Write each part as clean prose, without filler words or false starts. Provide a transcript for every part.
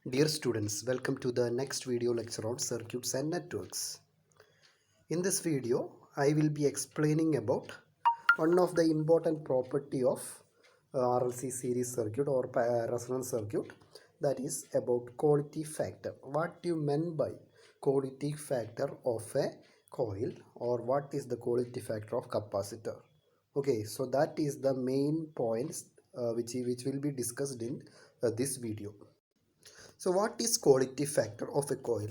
Dear students, welcome to the next video lecture on circuits and networks. In this video, I will be explaining about one of the important property of RLC series circuit or resonance circuit, that is about quality factor. What you meant by quality factor of a coil, or what is the quality factor of capacitor? Okay, so that is the main points which will be discussed in this video. So what is quality factor of a coil?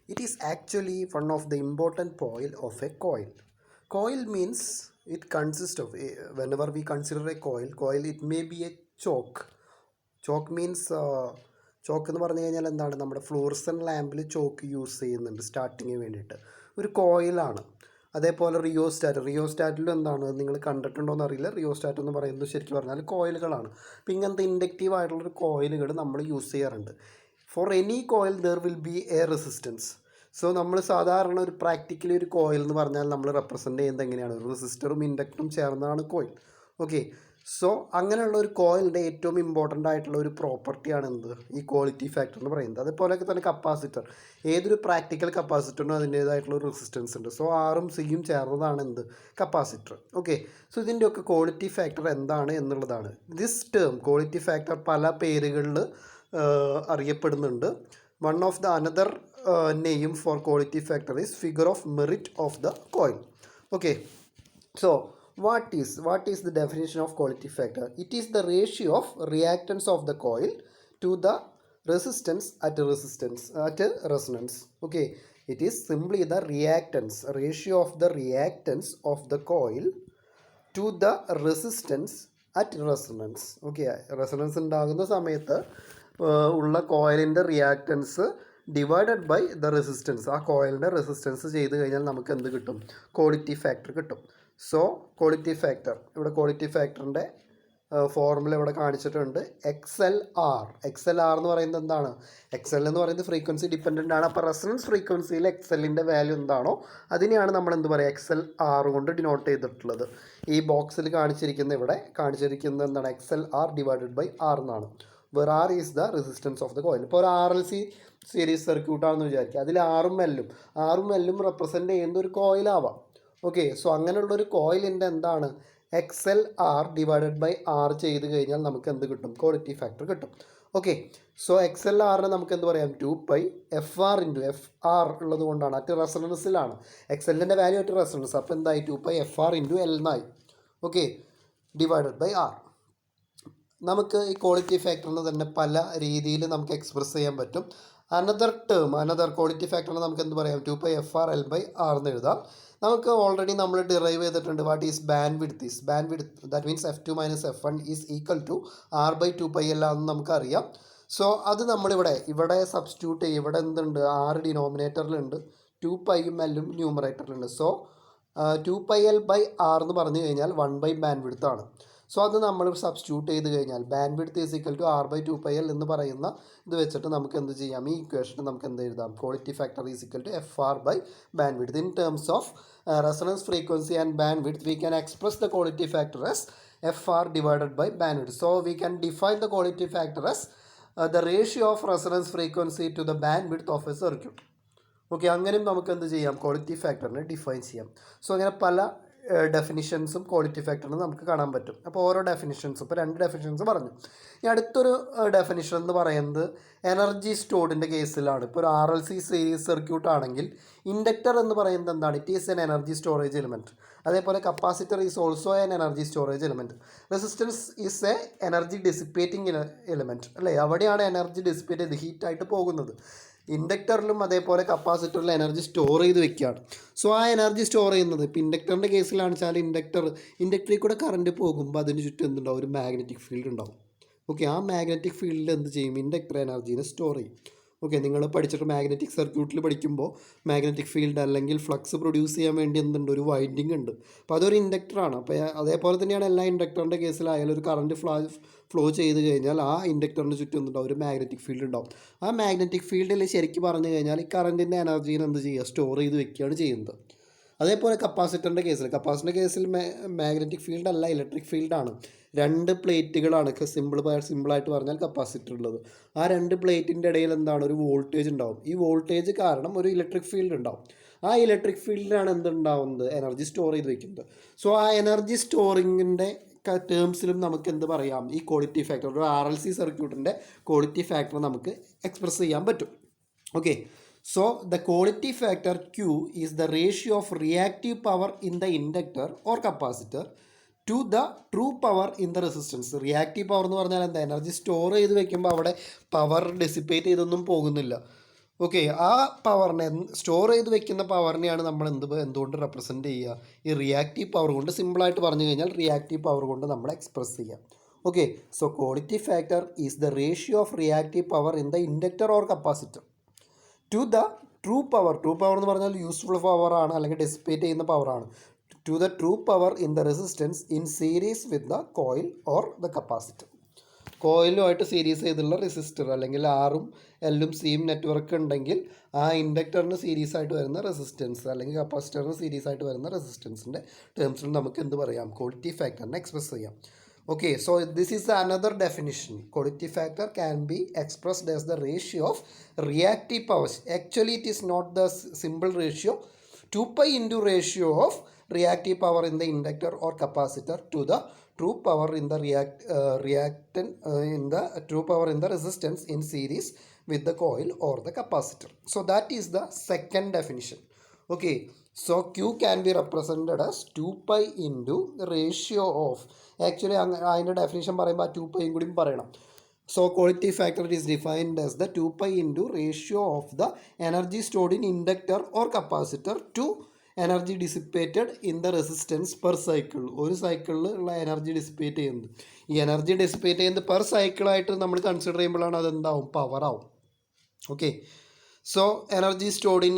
It is actually one of the important point of a coil. Coil means it consists of, whenever we consider a coil it may be a choke. Choke means choke എന്ന് പറഞ്ഞു കഴിഞ്ഞാൽ എന്താണ്, നമ്മുടെ fluorescent ലാമ്പിൽ chalk use ചെയ്യുന്നുണ്ട് സ്റ്റാർട്ടിങ്ങിന് വേണ്ടിയിട്ട്. ഒരു കോയിലാണ്. അതേപോലെ റിയോസ്റ്റാറ്റിലും എന്താണ്, നിങ്ങൾ കണ്ടിട്ടുണ്ടോ എന്നറിയില്ല. റിയോസ്റ്റാറ്റ് എന്ന് പറയുന്നത് ശരിക്കും പറഞ്ഞാൽ കോയിലുകളാണ്. അപ്പോൾ ഇങ്ങനത്തെ ഇൻഡക്റ്റീവ് ആയിട്ടുള്ളൊരു കോയിലുകൾ നമ്മൾ യൂസ് ചെയ്യാറുണ്ട്. For any coil there will be A resistance. So നമ്മൾ സാധാരണ ഒരു പ്രാക്ടിക്കലി ഒരു കോയിൽ എന്ന് പറഞ്ഞാൽ നമ്മൾ റെപ്രസെൻ്റ് ചെയ്യുന്നത് എങ്ങനെയാണ്, റെസിസ്റ്ററും ഇൻഡക്ടറും ചേർന്നതാണ് കോയിൽ. ഓക്കെ, സോ അങ്ങനെയുള്ള ഒരു കോയിലിൻ്റെ ഏറ്റവും ഇമ്പോർട്ടൻ്റ് ആയിട്ടുള്ള ഒരു പ്രോപ്പർട്ടിയാണ് എന്ത്, ഈ ക്വാളിറ്റി ഫാക്ടർ എന്ന് പറയുന്നത്. അതുപോലെയൊക്കെ തന്നെ കപ്പാസിറ്റർ, ഏതൊരു പ്രാക്ടിക്കൽ കപ്പാസിറ്ററിനും അതിൻ്റേതായിട്ടുള്ള ഒരു റെസിസ്റ്റൻസ് ഉണ്ട്. സോ ആറും സിയും ചേർന്നതാണ് എന്ത്, കപ്പാസിറ്റർ. ഓക്കെ, സോ ഇതിൻ്റെയൊക്കെ ക്വാളിറ്റി ഫാക്ടർ എന്താണ് എന്നുള്ളതാണ്. ദിസ് ടേം ക്വാളിറ്റി ഫാക്ടർ പല പേരുകളിൽ അറിയപ്പെടുന്നുണ്ട്. One of the another name for quality factor is figure of merit of the coil. Okay, so what is the definition of quality factor? It is the ratio of reactance of the coil to the resistance at resonance. Okay, it is simply the ratio of the reactance of the coil to the resistance at resonance. Okay, resonance ഉണ്ടാകുന്ന സമയത്ത് ഉള്ള കോയിലിൻ്റെ reactance divided by the resistance. ആ കോയിലിൻ്റെ resistance ചെയ്ത് കഴിഞ്ഞാൽ നമുക്ക് എന്ത് കിട്ടും, ക്വാളിറ്റി ഫാക്ടർ കിട്ടും. സോ ക്വാളിറ്റി ഫാക്ടർ, ഇവിടെ ക്വാളിറ്റി ഫാക്ടറിൻ്റെ ഫോർമുല ഇവിടെ കാണിച്ചിട്ടുണ്ട്. XLR എന്ന് പറയുന്നത് എന്താണ്, XL എന്ന് പറയുന്നത് ഫ്രീക്വൻസി ഡിപ്പെൻഡൻ്റ് ആണ്. അപ്പോൾ റെസൊണൻസ് ഫ്രീക്വൻസിയിൽ XLൻ്റെ വാല്യൂ എന്താണോ അതിനെയാണ് നമ്മൾ എന്ത് പറയുക, XLR കൊണ്ട് ഡിനോട്ട് ചെയ്തിട്ടുള്ളത്. ഈ ബോക്സിൽ ഇവിടെ കാണിച്ചിരിക്കുന്നത് എന്താണ്, XLR ഡിവൈഡഡ് ബൈ R എന്നാണ്. Where R is the resistance of the coil. ഇപ്പോൾ ഒരു RLC സീരീസ് സർക്യൂട്ടാണെന്ന് വിചാരിക്കുക, അതിൽ ആറും എല്ലും റെപ്രസെൻ്റ് ചെയ്യുന്ന ഒരു കോയിലാവാം. ഓക്കെ, സോ അങ്ങനെയുള്ളൊരു കോയിലിൻ്റെ എന്താണ്, XLR ഡിവൈഡഡ് ബൈ R ചെയ്ത് കഴിഞ്ഞാൽ നമുക്ക് എന്ത് കിട്ടും, ക്വാളിറ്റി ഫാക്ടർ കിട്ടും. ഓക്കെ, സോ XLRനെ നമുക്ക് എന്ത് പറയാം, 2πFR ഇൻറ്റു FR ഉള്ളത് കൊണ്ടാണ്, അറ്റ് റെസൊണൻസിലാണ്. XLൻ്റെ വാല്യൂ അറ്റ് റെസൊണൻസ്, അപ്പോൾ എന്തായി, 2πFR ഇൻറ്റു L എന്നായി. Okay, divided by R. നമുക്ക് ഈ ക്വാളിറ്റി ഫാക്ടറിന് തന്നെ പല രീതിയിൽ നമുക്ക് എക്സ്പ്രസ് ചെയ്യാൻ പറ്റും. അനദർ ക്വാളിറ്റി ഫാക്ടറിന് നമുക്ക് എന്ത് പറയാം, 2πFR L/R എന്ന് എഴുതാം. നമുക്ക് ഓൾറെഡി നമ്മൾ ഡിറൈവ് ചെയ്തിട്ടുണ്ട്. What is bandwidth that means F2 - F1 is equal to R/2πL ആണെന്ന് നമുക്കറിയാം. സോ അത് നമ്മളിവിടെ സബ്സ്റ്റിറ്റ്യൂട്ട് ചെയ്യും. ഇവിടെ എന്തുണ്ട്, R ഡിനോമിനേറ്ററിലുണ്ട്, 2πയും Lഉം ന്യൂമറേറ്ററിലുണ്ട്. സോ 2πL/R എന്ന് പറഞ്ഞു കഴിഞ്ഞാൽ 1 ബാൻഡ് വിഡ്ത്ത് ആണ്. സോ അത് നമ്മൾ സബ്സ്റ്റിറ്റ്യൂട്ട് ചെയ്ത് കഴിഞ്ഞാൽ bandwidth is equal to R/2πL എന്ന് പറയുന്ന ഇത് വെച്ചിട്ട് നമുക്ക് എന്ത് ചെയ്യാം, ഈ ഇക്വേഷന് നമുക്ക് എന്ത് എഴുതാം, quality factor is equal to FR by bandwidth. In terms of resonance frequency and bandwidth, we can express the quality factor as FR divided by bandwidth. So we can define the quality factor as the ratio of resonance frequency to the bandwidth of a circuit. Okay, അങ്ങനെയും നമുക്ക് എന്ത് ചെയ്യാം, quality ഫാക്ടറിനെ define ചെയ്യാം. So അങ്ങനെ പല ഡെഫിനിഷൻസും quality ഫാക്ടറിന് നമുക്ക് കാണാൻ പറ്റും. അപ്പോൾ ഓരോ ഡെഫിനിഷൻസും, ഇപ്പോൾ 2 ഡെഫിനിഷൻസ് പറഞ്ഞു. ഇനി അടുത്തൊരു ഡെഫിനിഷൻ എന്ന് പറയുന്നത് എനർജി സ്റ്റോർഡിൻ്റെ കേസിലാണ്. ഇപ്പോൾ ഒരു RLC സീരീസ് സർക്യൂട്ട് ആണെങ്കിൽ ഇൻഡക്ടർ എന്ന് പറയുന്നത് എന്താണ്, it is an energy storage element. അതേപോലെ capacitor is also an energy storage element. Resistance is a energy dissipating element, അല്ലേ? അവിടെയാണ് എനർജി ഡിസിപ്പേറ്റ് ചെയ്ത് ഹീറ്റായിട്ട് പോകുന്നത്. ഇൻഡക്ടറിലും അതേപോലെ കപ്പാസിറ്ററിലും എനർജി സ്റ്റോർ ചെയ്ത് വെക്കുകയാണ്. സോ ആ എനർജി സ്റ്റോർ ചെയ്യുന്നത്, ഇപ്പോൾ ഇൻഡക്ടറിൻ്റെ കേസിലാണ് വെച്ചാൽ ഇൻഡക്ടറിൽ കൂടെ കറണ്ട് പോകുമ്പോൾ അതിന് ചുറ്റും എന്തുണ്ടാവും, ഒരു മാഗ്നറ്റിക് ഫീൽഡ് ഉണ്ടാവും. ഓക്കെ, ആ മാഗ്നറ്റിക് ഫീൽഡിൽ എന്ത് ചെയ്യും, ഇൻഡക്ടർ എനർജീനെ സ്റ്റോർ ചെയ്യും. ഓക്കെ, നിങ്ങൾ പഠിച്ചിട്ട് മാഗ്നറ്റിക് സർക്യൂട്ടിൽ പഠിക്കുമ്പോൾ മാഗ്നറ്റിക് ഫീൽഡ് അല്ലെങ്കിൽ ഫ്ലക്സ് പ്രൊഡ്യൂസ് ചെയ്യാൻ വേണ്ടി എന്തുണ്ട്, ഒരു വൈൻഡിങ് ഉണ്ട്. അപ്പോൾ അതൊരു ഇൻഡക്ടറാണ്. അപ്പോൾ അതേപോലെ തന്നെയാണ് എല്ലാ ഇൻഡക്ടറിൻ്റെ കേസിലായാലും ഒരു കറണ്ട് ഫ്ലോ ചെയ്ത് കഴിഞ്ഞാൽ ആ ഇൻഡക്ടറിന് ചുറ്റും എന്തുണ്ടാവും, ഒരു മാഗ്നറ്റിക് ഫീൽഡ് ഉണ്ടാവും. ആ മാഗ്നറ്റിക് ഫീൽഡിൽ ശരിക്കും പറഞ്ഞു കഴിഞ്ഞാൽ ഈ കറണ്ടിൻ്റെ എനർജീനെ എന്ത് ചെയ്യുക, സ്റ്റോർ ചെയ്ത് വെക്കുകയാണ് ചെയ്യുന്നത്. അതേപോലെ കപ്പാസിറ്ററിൻ്റെ കേസിൽ മാഗ്നറ്റിക് ഫീൽഡ് അല്ല, ഇലക്ട്രിക് ഫീൽഡാണ്. രണ്ട് പ്ലേറ്റുകളാണ് സിമ്പിളായിട്ട് പറഞ്ഞാൽ കപ്പാസിറ്റർ ഉള്ളത്. ആ രണ്ട് പ്ലേറ്റിൻ്റെ ഇടയിൽ എന്താണ്, ഒരു വോൾട്ടേജ് ഉണ്ടാവും. ഈ വോൾട്ടേജ് കാരണം ഒരു ഇലക്ട്രിക് ഫീൽഡ് ഉണ്ടാവും. ആ ഇലക്ട്രിക് ഫീൽഡിലാണ് എന്തുണ്ടാവുന്നത്, എനർജി സ്റ്റോർ ചെയ്ത് വെക്കുന്നത്. സോ ആ എനർജി സ്റ്റോറിങ്ങിൻ്റെ ടേംസിലും നമുക്ക് എന്ത് പറയാം, ഈ ക്വാളിറ്റി ഫാക്ടർ, ഒരു RLC സർക്യൂട്ടിൻ്റെ ക്വാളിറ്റി ഫാക്ടർ നമുക്ക് എക്സ്പ്രസ് ചെയ്യാൻ പറ്റും. Okay, so the quality factor Q is the ratio of reactive power in the inductor or capacitor to the true power in the resistance. Reactive power എന്ന് പറഞ്ഞാൽ എന്താ, energy store ചെയ്ത് വെക്കുമ്പോൾ അവിടെ power dissipate ചെയ്തൊന്നും പോകുന്നില്ല. Okay, ആ പവറിനെ, store ചെയ്ത് വെക്കുന്ന പവറിനെയാണ് നമ്മൾ എന്തുകൊണ്ട് റെപ്രസെൻറ്റ് ചെയ്യുക, ഈ റിയാക്റ്റീവ് പവർ കൊണ്ട്. സിമ്പിളായിട്ട് പറഞ്ഞു കഴിഞ്ഞാൽ റിയാക്റ്റീവ് പവർ കൊണ്ട് നമ്മൾ എക്സ്പ്രസ് ചെയ്യാം. Okay, so quality factor is the ratio of reactive power in the inductor or capacitor to the true power എന്ന് പറഞ്ഞാൽ യൂസ്ഫുൾ പവറാണ്, അല്ലെങ്കിൽ ഡെസിപ്പേറ്റ് ചെയ്യുന്ന പവറാണ്. To the true power in the resistance in series with the coil or the capacitor. കോയിലുമായിട്ട് series ചെയ്തുള്ള resistor, അല്ലെങ്കിൽ ആറും എല്ലും സിയും നെറ്റ്വർക്ക് ഉണ്ടെങ്കിൽ ആ ഇൻഡക്ടറിന് സീരീസ് ആയിട്ട് വരുന്ന റെസിസ്റ്റൻസ്, അല്ലെങ്കിൽ കപ്പാസിറ്ററിന് സീരീസ് ആയിട്ട് വരുന്ന റെസിസ്റ്റൻസിൻ്റെ ടേംസിൽ നമുക്ക് എന്ത് പറയാം, ക്വാളിറ്റി ഫാക്ടറിനെ എക്സ്പ്രസ് ചെയ്യാം. Okay, so this is another definition. Quality factor can be expressed as the ratio of reactive powers. Actually, it is not the simple ratio. 2 pi into ratio of reactive power in the inductor or capacitor to the true power in the true power in the resistance in series with the coil or the capacitor. So that is the second definition. Okay, so Q can be represented as 2 pi into ratio of, actually അതിൻ്റെ definition പറയുമ്പോൾ ആ 2 pi കൂടി പറയണം. So quality factor is defined as the 2 pi into ratio of the energy stored in inductor or capacitor to energy dissipated in the resistance per cycle. ഒരു സൈക്കിളിൽ ഉള്ള energy dissipate ചെയ്യുന്നത്, ഈ എനർജി ഡിസിപ്പേറ്റ് ചെയ്യുന്നത് per സൈക്കിളായിട്ട് നമ്മൾ consider ചെയ്യുമ്പോഴാണ് അതെന്താവും, പവർ ആവും. Okay, so energy stored in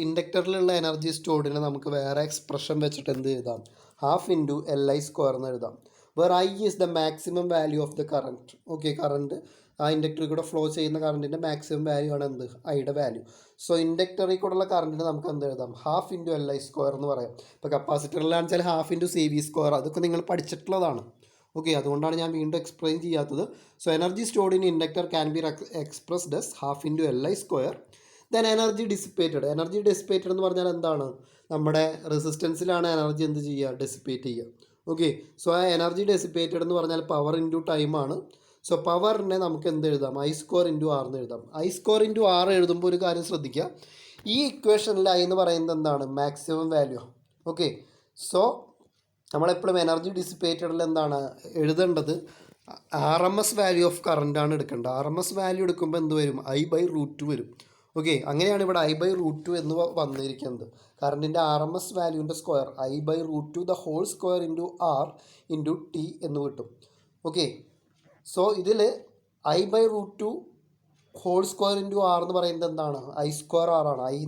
ഇൻഡക്ടറിലുള്ള എനർജി സ്റ്റോർഡിനെ നമുക്ക് വേറെ എക്സ്പ്രഷൻ വെച്ചിട്ട് എന്ത് എഴുതാം, ഹാഫ് ഇൻറ്റു LI² എന്ന് എഴുതാം. Where I is the maximum value of the current. Okay, current ആ ഇൻഡക്ടറിൽ കൂടെ ഫ്ലോ ചെയ്യുന്ന കറണ്ടിൻ്റെ മാക്സിമം വാല്യൂ ആണ് എന്ത്, ഐയുടെ വാല്യൂ. സോ ഇൻഡക്ടറിൽ കൂടെയുള്ള കറണ്ടിന് നമുക്ക് എന്ത് എഴുതാം, ഹാഫ് ഇൻറ്റു LI² എന്ന് പറയാം. ഇപ്പോൾ കപ്പാസിറ്ററിലാണെന്ന് വെച്ചാൽ ഹാഫ് ഇൻറ്റു CV², അതൊക്കെ നിങ്ങൾ പഠിച്ചിട്ടുള്ളതാണ്. ഓക്കെ, അതുകൊണ്ടാണ് ഞാൻ വീണ്ടും എക്സ്പ്ലെയിൻ ചെയ്യാത്തത്. So energy stored in inductor can be expressed as half into LI². Then energy dissipated എന്ന് പറഞ്ഞാൽ എന്താണ്, നമ്മുടെ റെസിസ്റ്റൻസിലാണ് എനർജി എന്ത് ചെയ്യുക, ഡെസിപ്പേറ്റ് ചെയ്യുക. ഓക്കെ, സോ ആ എനർജി ഡെസിപ്പേറ്റഡ് എന്ന് പറഞ്ഞാൽ പവർ ഇൻറ്റു ടൈമാണ്. സോ പവറിനെ നമുക്ക് എന്ത് എഴുതാം, I² ഇൻറ്റു R എന്ന് എഴുതാം. I² ഇൻറ്റു R എഴുതുമ്പോൾ ഒരു കാര്യം ശ്രദ്ധിക്കുക, ഈ ഇക്വേഷനിൽ I എന്ന് പറയുന്നത് എന്താണ്, മാക്സിമം വാല്യൂ. ഓക്കെ, സോ നമ്മളെപ്പോഴും എനർജി ഡിസിപ്പേറ്റഡിൽ എന്താണ് എഴുതേണ്ടത്, RMS വാല്യൂ ഓഫ് കറണ്ടാണ് എടുക്കേണ്ടത്. RMS വാല്യൂ എടുക്കുമ്പോൾ എന്ത് വരും, I/√2 വരും. ഓക്കെ, അങ്ങനെയാണ് ഇവിടെ I/√2 എന്ന് വന്നിരിക്കുന്നത്. കറണ്ടിൻ്റെ RMS വാല്യൂവിൻ്റെ square I/√2 the whole square into R into T എന്ന് കിട്ടും. ഓക്കെ, സോ ഇതിൽ I/√2 whole square into R എന്ന് പറയുന്നത് എന്താണ്, I² R ആണ്. I²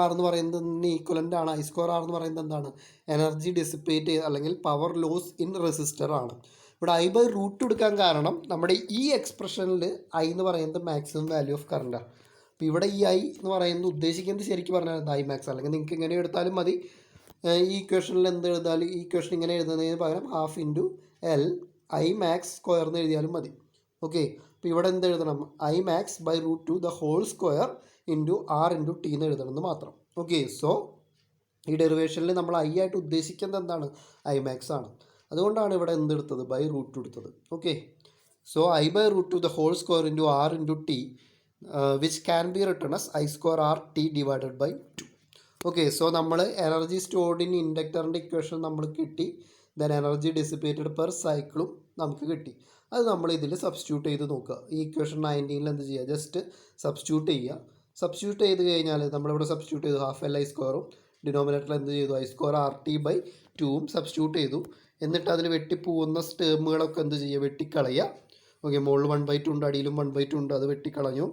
R എന്ന് പറയുന്നതിന് ഈക്വലൻ്റ് ആണ്. I² R എന്ന് പറയുന്നത് എന്താണ്, എനർജി ഡെസിപ്പേറ്റ് ചെയ്ത് അല്ലെങ്കിൽ പവർ ലോസ് ഇൻ റെസിസ്റ്റർ ആണ്. ഇവിടെ I/√2 എടുക്കാൻ കാരണം നമ്മുടെ ഈ എക്സ്പ്രഷനിൽ I എന്ന് പറയുന്നത് മാക്സിമം വാല്യൂ ഓഫ് കറണ്ടാണ്. അപ്പോൾ ഇവിടെ ഈ I എന്ന് പറയുന്നത് ഉദ്ദേശിക്കുന്നത് ശരിക്കും പറഞ്ഞാൽ എന്താ, I max, അല്ലെങ്കിൽ നിങ്ങൾക്ക് ഇങ്ങനെ എടുത്താലും മതി. ഈ ഇക്വേഷനിൽ എന്ത് എഴുതാലും, ഈ ഇക്വേഷൻ ഇങ്ങനെ എഴുതുന്നതിന് പകരം ഹാഫ് ഇൻറ്റു I max² എന്ന് എഴുതിയാലും മതി. ഓക്കെ, അപ്പോൾ ഇവിടെ എന്ത് എഴുതണം, I max/√2 the whole square into R into T എന്ന് എഴുതണം എന്ന് മാത്രം. ഓക്കെ, സോ ഈ ഡെറിവേഷനിൽ നമ്മൾ I ആയിട്ട് ഉദ്ദേശിക്കുന്നത് എന്താണ്, I max ആണ്. അതുകൊണ്ടാണ് ഇവിടെ എന്തെടുത്തത്, /√2 എടുത്തത്. Okay, so I/√2 the whole square into R into T which can be written as I² RT divided by 2. Okay, so നമ്മൾ എനർജി സ്റ്റോർഡ് ഇൻ ഇൻഡക്ടറിൻ്റെ ഇക്വേഷൻ നമ്മൾ കിട്ടി. ദെൻ എനർജി ഡെസിപ്പേറ്റഡ് പെർ സൈക്കിളും നമുക്ക് കിട്ടി. അത് നമ്മൾ ഇതിൽ സബ്സ്റ്റിറ്റ്യൂട്ട് ചെയ്ത് നോക്കുക. ഈ ഇക്വേഷൻ 19 എന്ത് ചെയ്യുക, ജസ്റ്റ് സബ്സ്റ്റിറ്റ്യൂട്ട് ചെയ്യുക. സബ്സ്റ്റിറ്റ്യൂട്ട് ചെയ്ത് കഴിഞ്ഞാൽ നമ്മളിവിടെ സബ്സ്റ്റിറ്റ്യൂട്ട് ചെയ്തു, ഹാഫ് LI²ഉം ഡിനോമിനേറ്ററിൽ എന്ത് ചെയ്തു, I² RT/2ഉം സബ്സ്റ്റിറ്റ്യൂട്ട് ചെയ്തു. എന്നിട്ട് അതിൽ വെട്ടിപ്പോകുന്ന ടേമുകളൊക്കെ എന്ത് ചെയ്യുക, വെട്ടിക്കളയുക. ഓക്കെ, മുകളിൽ 1/2 ഉണ്ട്, അടിയിലും 1/2 ഉണ്ട്, അത് വെട്ടിക്കളഞ്ഞു.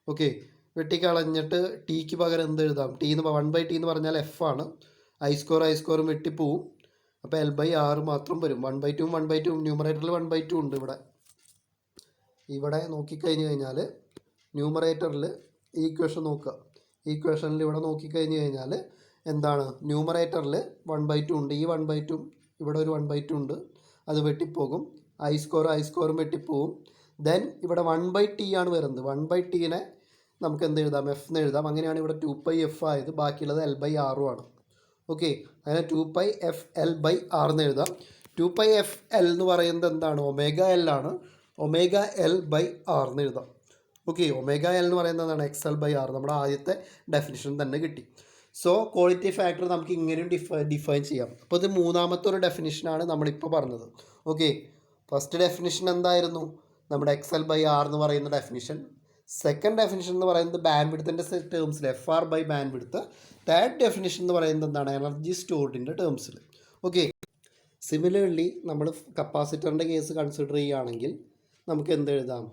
ഓക്കെ, വെട്ടിക്കളഞ്ഞിട്ട് Tക്ക് പകരം എന്ത് എഴുതാം, 1/T എന്ന് പറഞ്ഞാൽ F ആണ്. I² വെട്ടിപ്പോവും. അപ്പോൾ L/R മാത്രം വരും. 1/2 ന്യൂമറേറ്ററിൽ 1/2 ഉണ്ട്. ഇവിടെ നോക്കിക്കഴിഞ്ഞ് കഴിഞ്ഞാൽ ന്യൂമറേറ്ററിൽ ഈ ഇക്വേഷൻ നോക്കുക. ഈ ഇക്വേഷനിൽ ഇവിടെ നോക്കിക്കഴിഞ്ഞ് കഴിഞ്ഞാൽ എന്താണ് ന്യൂമറേറ്ററിൽ 1/2 ഉണ്ട്. ഈ 1/2 ഇവിടെ ഒരു 1/2 ഉണ്ട്, അത് വെട്ടിപ്പോകും. ഐ സ്ക്വയറും വെട്ടിപ്പോകും. ദെൻ ഇവിടെ 1/t ആണ് വരുന്നത്. 1/tനെ നമുക്ക് എന്ത് എഴുതാം, എഫ് എന്ന് എഴുതാം. അങ്ങനെയാണ് ഇവിടെ 2πf ആയത്. ബാക്കിയുള്ളത് L/r ആണ്. ഓക്കെ, അങ്ങനെ 2πfL/r എന്ന് എഴുതാം. 2πfL എന്ന് പറയുന്നത് എന്താണ്, ω/L ആണ്. ω/L/r എന്ന് എഴുതാം. ഓക്കെ, ω/L എന്ന് പറയുന്നത് എന്താണ്, XL/r. നമ്മുടെ ആദ്യത്തെ ഡെഫിനിഷൻ തന്നെ കിട്ടി. സോ ക്വാളിറ്റി ഫാക്ടർ നമുക്ക് ഇങ്ങനെയും ഡിഫൈൻ ചെയ്യാം. അപ്പോൾ ഇത് മൂന്നാമത്തെ ഒരു ഡെഫിനിഷനാണ് നമ്മളിപ്പോൾ പറഞ്ഞത്. ഓക്കെ, ഫസ്റ്റ് ഡെഫിനിഷൻ എന്തായിരുന്നു, നമ്മുടെ XL/r എന്ന് പറയുന്ന ഡെഫിനിഷൻ. സെക്കൻഡ് ഡെഫിനിഷൻ എന്ന് പറയുന്നത് ബാൻഡ് വിഡ്ത്തിൻ്റെ ടേംസിൽ FR/. Bandwidth. Third definition എന്ന് പറയുന്നത് എന്താണ്, എനർജി സ്റ്റോർഡിൻ്റെ ടേംസിൽ. ഓക്കെ, സിമിലർലി നമ്മൾ കപ്പാസിറ്ററിൻ്റെ കേസ് കൺസിഡർ ചെയ്യുകയാണെങ്കിൽ നമുക്ക് എന്ത് എഴുതാം,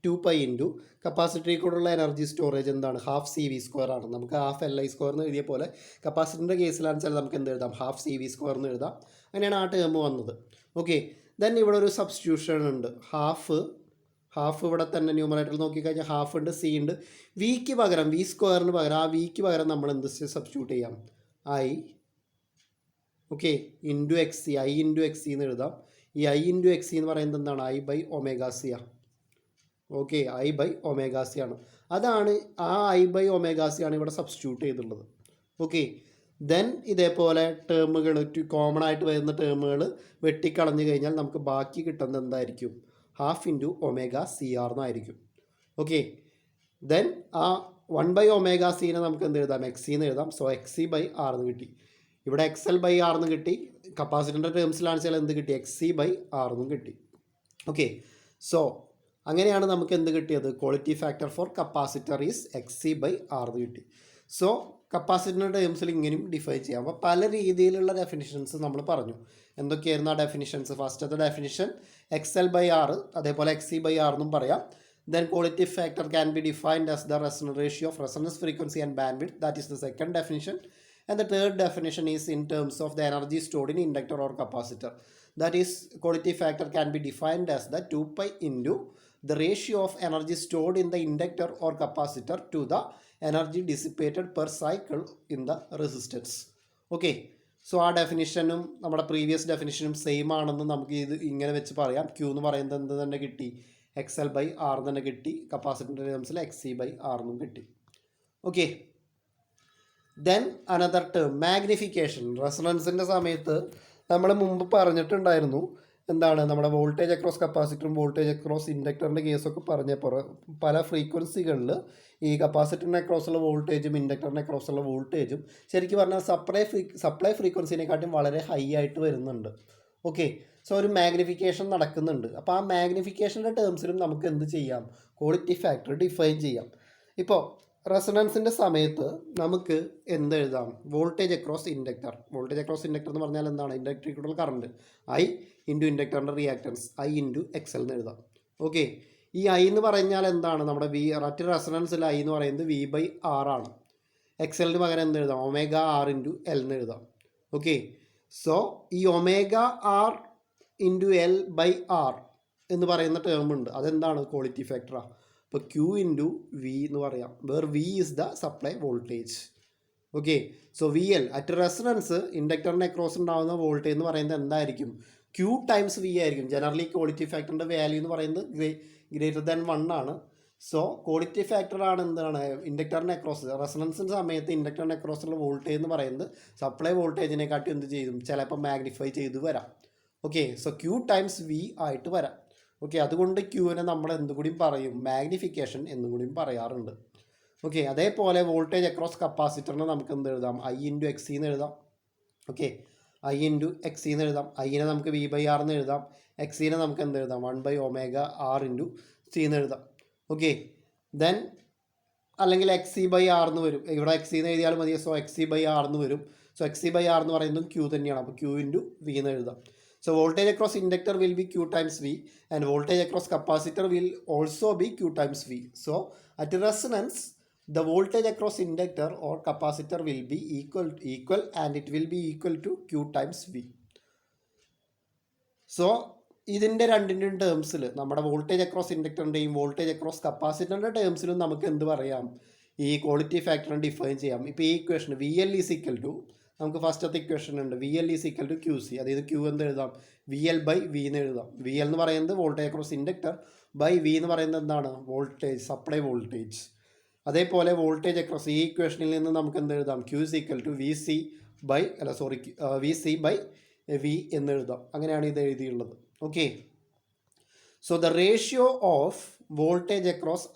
2π ഇൻറ്റു കപ്പാസിറ്ററിൽ കൂടെയുള്ള എനർജി സ്റ്റോറേജ് എന്താണ്, ½ CV² ആണ്. നമുക്ക് ½ Li² എന്ന് എഴുതിയ പോലെ കപ്പാസിറ്ററിൻ്റെ കേസിലാണെന്ന് വെച്ചാൽ നമുക്ക് എന്ത് എഴുതാം, ½ CV² എന്ന് എഴുതാം. അങ്ങനെയാണ് ആ ടേം വന്നത്. ഓക്കെ, ദെൻ ഇവിടെ ഒരു സബ്സ്റ്റിറ്റ്യൂഷൻ ഉണ്ട്. ഹാഫ് ഇവിടെ തന്നെ ന്യൂമറേറ്ററിൽ നോക്കിക്കഴിഞ്ഞാൽ ഹാഫ് ഉണ്ട്, സി ഉണ്ട്. വിക്ക് പകരം V² പകരം ആ വിക്ക് പകരം നമ്മൾ എന്ത് സബ്സ്റ്റിറ്റ്യൂട്ട് ചെയ്യാം, I into XC, I into XC എന്ന് എഴുതാം. ഈ I ഇൻറ്റു XC എന്ന് പറയുന്നത് എന്താണ്, I/ωc ആണ്. ഓക്കെ, I/ωc ആണ്. അതാണ് ആ I/ωc ആണ് ഇവിടെ സബ്സ്റ്റിറ്റ്യൂട്ട് ചെയ്തിട്ടുള്ളത്. ഓക്കെ, ദെൻ ഇതേപോലെ ടേമുകൾ കോമൺ ആയിട്ട് വരുന്ന ടേമുകൾ വെട്ടിക്കളഞ്ഞു കഴിഞ്ഞാൽ നമുക്ക് ബാക്കി കിട്ടുന്നത് എന്തായിരിക്കും, ½ ഇൻറ്റു ω/CR എന്നായിരിക്കും. ഓക്കെ, ദെൻ ആ 1/ωc നമുക്ക് എന്ത് എഴുതാം, XC എന്ന് എഴുതാം. സോ XC/R എന്ന് കിട്ടി. ഇവിടെ XL/R എന്ന് കിട്ടി. കപ്പാസിറ്ററിൻ്റെ ടേംസിലാണ് വെച്ചാൽ എന്ത് കിട്ടി, XC/R എന്നും കിട്ടി. ഓക്കെ, സോ അങ്ങനെയാണ് നമുക്ക് എന്ത് കിട്ടിയത്, quality factor for capacitor is XC/R എന്ന് കിട്ടി. സോ കപ്പാസിറ്ററിൻ്റെ ടേംസിൽ ഇങ്ങനെയും ഡിഫൈൻ ചെയ്യാം. അപ്പോൾ പല രീതിയിലുള്ള ഡെഫിനിഷൻസ് നമ്മൾ പറഞ്ഞു. എന്തൊക്കെയായിരുന്നു ആ ഡെഫിനിഷൻസ്? ഫസ്റ്റത്തെ ഡെഫിനിഷൻ XL/R, അതേപോലെ XC/R എന്നും പറയാം. Then quality factor can be defined as the resonance ratio of resonance frequency and bandwidth. That is the second definition. And the third definition is in terms of the energy stored in inductor or capacitor. That is, quality factor can be defined as the 2π into the ratio of energy stored in the inductor or capacitor to the energy dissipated per cycle in the resistance. Okay, so ആ ഡെഫിനിഷനും നമ്മുടെ previous ഡെഫിനിഷനും same ആണെന്ന് നമുക്ക് ഇത് ഇങ്ങനെ വെച്ച് പറയാം. Q എന്ന് പറയുന്നത് എന്ത് തന്നെ കിട്ടി, XL/R തന്നെ കിട്ടി. കപ്പാസിറ്ററിൻ്റെ ടേംസിൽ XC/R എന്നും കിട്ടി. Okay, then another term magnification. റെസൊണൻസിൻ്റെ സമയത്ത് നമ്മൾ മുമ്പ് പറഞ്ഞിട്ടുണ്ടായിരുന്നു എന്താണ്, നമ്മുടെ വോൾട്ടേജ് അക്രോസ് കപ്പാസിറ്ററും വോൾട്ടേജ് അക്രോസ് ഇൻഡക്ടറിൻ്റെ കേസൊക്കെ പറഞ്ഞപ്പോൾ പല ഫ്രീക്വൻസികളിൽ ഈ കപ്പാസിറ്ററിന് അക്രോസുള്ള വോൾട്ടേജും ഇൻഡക്ടറിന് അക്രോസുള്ള വോൾട്ടേജും ശരിക്കും പറഞ്ഞാൽ സപ്ലൈ ഫ്രീക്വൻസിനെക്കാട്ടും വളരെ ഹൈ ആയിട്ട് വരുന്നുണ്ട്. ഓക്കെ, സോ ഒരു മാഗ്നിഫിക്കേഷൻ നടക്കുന്നുണ്ട്. അപ്പോൾ ആ മാഗ്നിഫിക്കേഷൻ്റെ ടേംസിലും നമുക്ക് എന്ത് ചെയ്യാം, ക്വാളിറ്റി ഫാക്ടർ ഡിഫൈൻ ചെയ്യാം. ഇപ്പോൾ റെസൊണൻസിൻ്റെ സമയത്ത് നമുക്ക് എന്തെഴുതാം, voltage across inductor. Voltage across inductor എന്ന് പറഞ്ഞാൽ എന്താണ്, ഇൻഡക്ടറിൽ കറണ്ട് I ഇൻറ്റു ഇൻഡക്ടറിൻ്റെ റിയാക്റ്റൻസ് I ഇൻറ്റു XL എന്ന് എഴുതാം. ഓക്കെ, ഈ I എന്ന് പറഞ്ഞാൽ എന്താണ്, നമ്മുടെ മറ്റ് റെസൊണൻസിൽ I എന്ന് പറയുന്നത് V/R ആണ്. XLന് പകരം എന്ത് എഴുതാം, ω/R ഇൻറ്റു L എന്ന് എഴുതാം. ഓക്കെ, സോ ഈ ω/R ഇൻറ്റു L/R എന്ന് പറയുന്ന ടേം ഉണ്ട്. അതെന്താണ്, ക്വാളിറ്റി ഫാക്ടറാണ്. അപ്പോൾ Q ഇൻറ്റു V എന്ന് പറയാം, where V is the supply voltage. Okay, so VL at resonance ഇൻഡക്ടറിൻ്റെ അക്രോസ് ഉണ്ടാകുന്ന വോൾട്ടേജ് എന്ന് പറയുന്നത് എന്തായിരിക്കും, Q ടൈംസ് V ആയിരിക്കും. ജനറലി ക്വാളിറ്റി ഫാക്ടറിൻ്റെ വാല്യൂ എന്ന് പറയുന്നത് ഗ്രേറ്റർ ദാൻ 1 ആണ്. സോ ക്വാളിറ്റി ഫാക്ടറാണ് എന്താണ്, ഇൻഡക്ടറിൻ്റെ അക്രോസ് റെസൊണൻസിൻ്റെ സമയത്ത് ഇൻഡക്ടറിൻ്റെ അക്രോസുള്ള വോൾട്ടേജ് എന്ന് പറയുന്നത് സപ്ലൈ വോൾട്ടേജിനെക്കാട്ടി എന്ത് ചെയ്യും, ചിലപ്പോൾ മാഗ്നിഫൈ ചെയ്ത് വരാം. Okay, so Q times V ആയിട്ട് വരാം. ഓക്കെ, അതുകൊണ്ട് Qനെ നമ്മൾ എന്തുകൂടിയും പറയും, മാഗ്നിഫിക്കേഷൻ എന്നും കൂടിയും പറയാറുണ്ട്. ഓക്കെ, അതേപോലെ വോൾട്ടേജ് അക്രോസ് കപ്പാസിറ്ററിന് നമുക്ക് എന്ത് എഴുതാം, I ഇൻറ്റു XC എന്ന് എഴുതാം. ഓക്കെ, I ഇൻറ്റു XC എന്ന് എഴുതാം. Iനെ നമുക്ക് V/R എന്ന് എഴുതാം. XCനെ നമുക്ക് എന്ത് എഴുതാം, 1/ωR ഇൻറ്റു C എന്ന് എഴുതാം. ഓക്കെ, ദെൻ അല്ലെങ്കിൽ XC/R എന്ന് വരും. ഇവിടെ XC എന്ന് എഴുതിയാൽ മതി. സോ XC/R എന്ന് വരും. സോ XC/R എന്ന് പറയുന്നതും Q തന്നെയാണ്. അപ്പോൾ Q ഇൻറ്റു V എന്ന് എഴുതാം. So voltage across inductor will be Q times V, and voltage across capacitor will also be Q times V. So at resonance, the voltage across inductor or capacitor will be equal and it will be equal to Q times V. So ഇതിൻ്റെ രണ്ടിൻ്റെയും ടേംസിൽ നമ്മുടെ voltage across ഇൻഡക്ടറിൻ്റെയും voltage across കപ്പാസിറ്ററിൻ്റെ ടേംസിലും നമുക്ക് എന്ത് പറയാം, ഈ quality ഫാക്ടറിനെ define ചെയ്യാം. ഇപ്പോൾ ഈ equation V L is equal to, നമുക്ക് ഫസ്റ്റത്തെ ഇക്വേഷൻ ഉണ്ട് V L is equal to Q C. അതായത് ക്യൂ എന്ന് എഴുതാം, വി എൽ ബൈ വി എന്ന് എഴുതാം. വി എൽ എന്ന് പറയുന്നത് voltage across inductor, by V എന്ന് പറയുന്നത് എന്താണ്, വോൾട്ടേജ്, സപ്ലൈ വോൾട്ടേജ്. അതേപോലെ വോൾട്ടേജ് അക്രോസ് ഈ ഇക്വേഷനിൽ നിന്ന് നമുക്ക് എന്ത് എഴുതാം, Q is equal to V C by V C by V എന്ന് എഴുതാം. അങ്ങനെയാണ് ഇത് എഴുതിയുള്ളത്. Okay, so the ratio of voltage across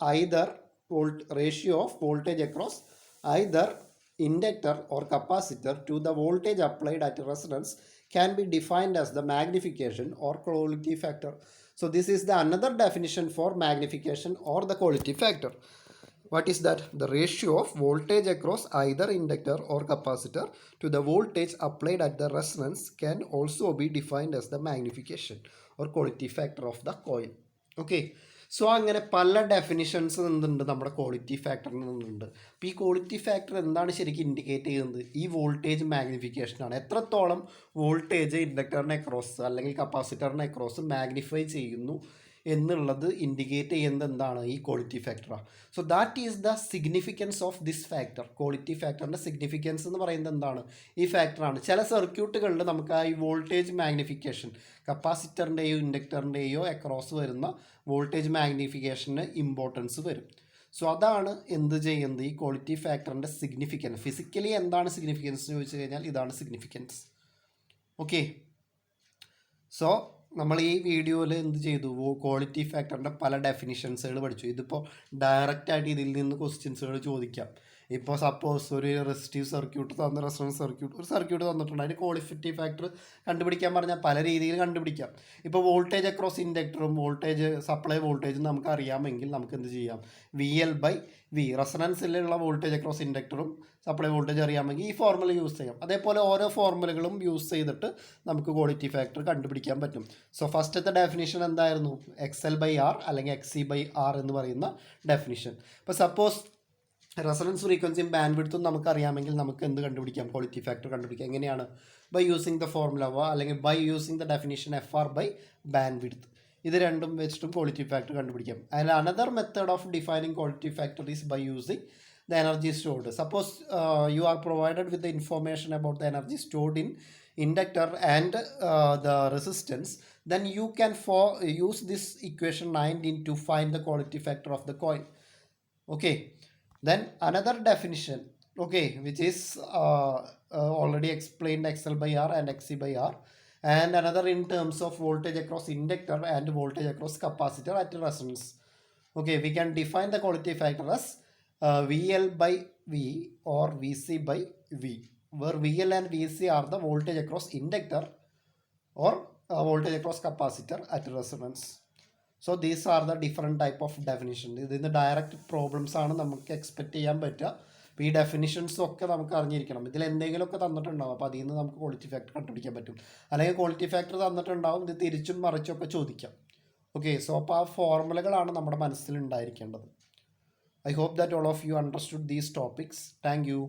either inductor or capacitor to the voltage applied at resonance can be defined as the magnification or quality factor. So this is the another definition for magnification or the quality factor. What is that? The ratio of voltage across either inductor or capacitor to the voltage applied at the resonance can also be defined as the magnification or quality factor of the coil. Okay, so അങ്ങനെ പല definitions എന്തുണ്ട് നമ്മുടെ quality ഫാക്ടറിൽ നിന്നുണ്ട്. അപ്പോൾ ഈ quality factor എന്താണ് ശരിക്കും indicate ചെയ്യുന്നത്, ഈ വോൾട്ടേജ് മാഗ്നിഫിക്കേഷനാണ്. എത്രത്തോളം വോൾട്ടേജ് ഇൻഡക്ടറിനെ ക്രോസ് അല്ലെങ്കിൽ കപ്പാസിറ്ററിനെ ക്രോസ് മാഗ്നിഫൈ ചെയ്യുന്നു എന്നുള്ളത് ഇൻഡിക്കേറ്റ് ചെയ്യുന്നത് എന്താണ്, ഈ ക്വാളിറ്റി ഫാക്ടറാണ്. So that is the significance of this factor. Quality ഫാക്ടറിൻ്റെ സിഗ്നിഫിക്കൻസ് എന്ന് പറയുന്നത് എന്താണ്, ഈ ഫാക്ടറാണ്. ചില സർക്യൂട്ടുകളിൽ നമുക്ക് ആ ഈ വോൾട്ടേജ് മാഗ്നിഫിക്കേഷൻ, കപ്പാസിറ്ററിൻ്റെയോ ഇൻഡക്ടറിൻ്റെയോ അക്രോസ് വരുന്ന വോൾട്ടേജ് മാഗ്നിഫിക്കേഷന് ഇമ്പോർട്ടൻസ് വരും. സോ അതാണ് എന്ത് ചെയ്യുന്നത്, ഈ ക്വാളിറ്റി ഫാക്ടറിൻ്റെ സിഗ്നിഫിക്കൻസ്. ഫിസിക്കലി എന്താണ് സിഗ്നിഫിക്കൻസ് എന്ന് ചോദിച്ചു കഴിഞ്ഞാൽ ഇതാണ് സിഗ്നിഫിക്കൻസ്. ഓക്കെ, സോ നമ്മൾ ഈ വീഡിയോയിൽ എന്ത് ചെയ്തു, ക്വാളിറ്റി ഫാക്ടറിൻ്റെ പല ഡെഫിനിഷൻസുകൾ പഠിച്ചു. ഇതിപ്പോൾ ഡയറക്റ്റായിട്ട് ഇതിൽ നിന്ന് ക്വസ്റ്റ്യൻസുകൾ ചോദിക്കാം. ഇപ്പോൾ സപ്പോസ് ഒരു റെസിസ്റ്റീവ് സർക്യൂട്ട് തന്ന, റെസൊണൻസ് സർക്യൂട്ട് തന്നിട്ടുണ്ട്, അതിന് ക്വാളിറ്റി ഫാക്ടർ കണ്ടുപിടിക്കാൻ പറഞ്ഞാൽ പല രീതിയിൽ കണ്ടുപിടിക്കാം. ഇപ്പോൾ വോൾട്ടേജ് അക്രോസ് ഇൻഡക്ടറും വോൾട്ടേജ് സപ്ലൈ വോൾട്ടേജും നമുക്ക് അറിയാമെങ്കിൽ നമുക്ക് എന്ത് ചെയ്യാം, വി എൽ ബൈ വി, റെസൊണൻസിലുള്ള വോൾട്ടേജ് അക്രോസ് ഇൻഡക്ടറും സപ്ലൈ വോൾട്ടേജ് അറിയാമെങ്കിൽ ഈ ഫോർമുല യൂസ് ചെയ്യാം. അതേപോലെ ഓരോ ഫോർമുലകളും യൂസ് ചെയ്തിട്ട് നമുക്ക് ക്വാളിറ്റി ഫാക്ടർ കണ്ടുപിടിക്കാൻ പറ്റും. സോ ഫസ്റ്റത്തെ ഡെഫിനിഷൻ എന്തായിരുന്നു, എക്സ് എൽ ബൈ ആർ അല്ലെങ്കിൽ എക്സ് സി ബൈ ആർ എന്ന് പറയുന്ന ഡെഫിനിഷൻ. ഇപ്പോൾ സപ്പോസ് റെസൊണൻസ് ഫ്രീക്വൻസിയും ബാൻഡ് വിഡ്ത്തും നമുക്കറിയാമെങ്കിൽ നമുക്ക് എന്ത് കണ്ടുപിടിക്കാം, ക്വാളിറ്റി ഫാക്ടർ കണ്ടുപിടിക്കാം. എങ്ങനെയാണ്, ബൈ യൂസിങ് ദ ഫോർമുല അല്ലെങ്കിൽ by using the definition F R by bandwidth. ഇത് രണ്ടും വെച്ചിട്ടും ക്വാളിറ്റി ഫാക്ടർ കണ്ടുപിടിക്കാം. അതിൽ another method of defining quality factor is by using the energy stored. Suppose you are provided with the information about the energy stored in inductor and the resistance, then you can use this equation 19 to find the quality factor of the coil. Okay, then another definition, okay, which is already explained, XL by R and XC by R, and another in terms of voltage across inductor and voltage across capacitor at resonance. Okay, we can define the quality factor as VL by V or VC by V, where VL and VC are the voltage across inductor or voltage across capacitor at resonance. So these are the different type of definition. ഇതിന് direct problems ആണ് നമുക്ക് expect ചെയ്യാൻ പറ്റുക. അപ്പോൾ ഈ ഡെഫിനിഷൻസും ഒക്കെ നമുക്ക് അറിഞ്ഞിരിക്കണം. ഇതിൽ എന്തെങ്കിലുമൊക്കെ തന്നിട്ടുണ്ടാവും, അപ്പോൾ അതിൽ നിന്ന് നമുക്ക് ക്വാളിറ്റി ഫാക്ടർ കണ്ടുപിടിക്കാൻ പറ്റും. അല്ലെങ്കിൽ ക്വാളിറ്റി ഫാക്ടർ തന്നിട്ടുണ്ടാവും, ഇത് തിരിച്ചും മറിച്ചും ഒക്കെ ചോദിക്കാം. ഓക്കെ, സോ അപ്പോൾ ആ ഫോർമുലകളാണ് നമ്മുടെ മനസ്സിൽ ഉണ്ടായിരിക്കേണ്ടത്. I hope that all of you understood these topics. Thank you.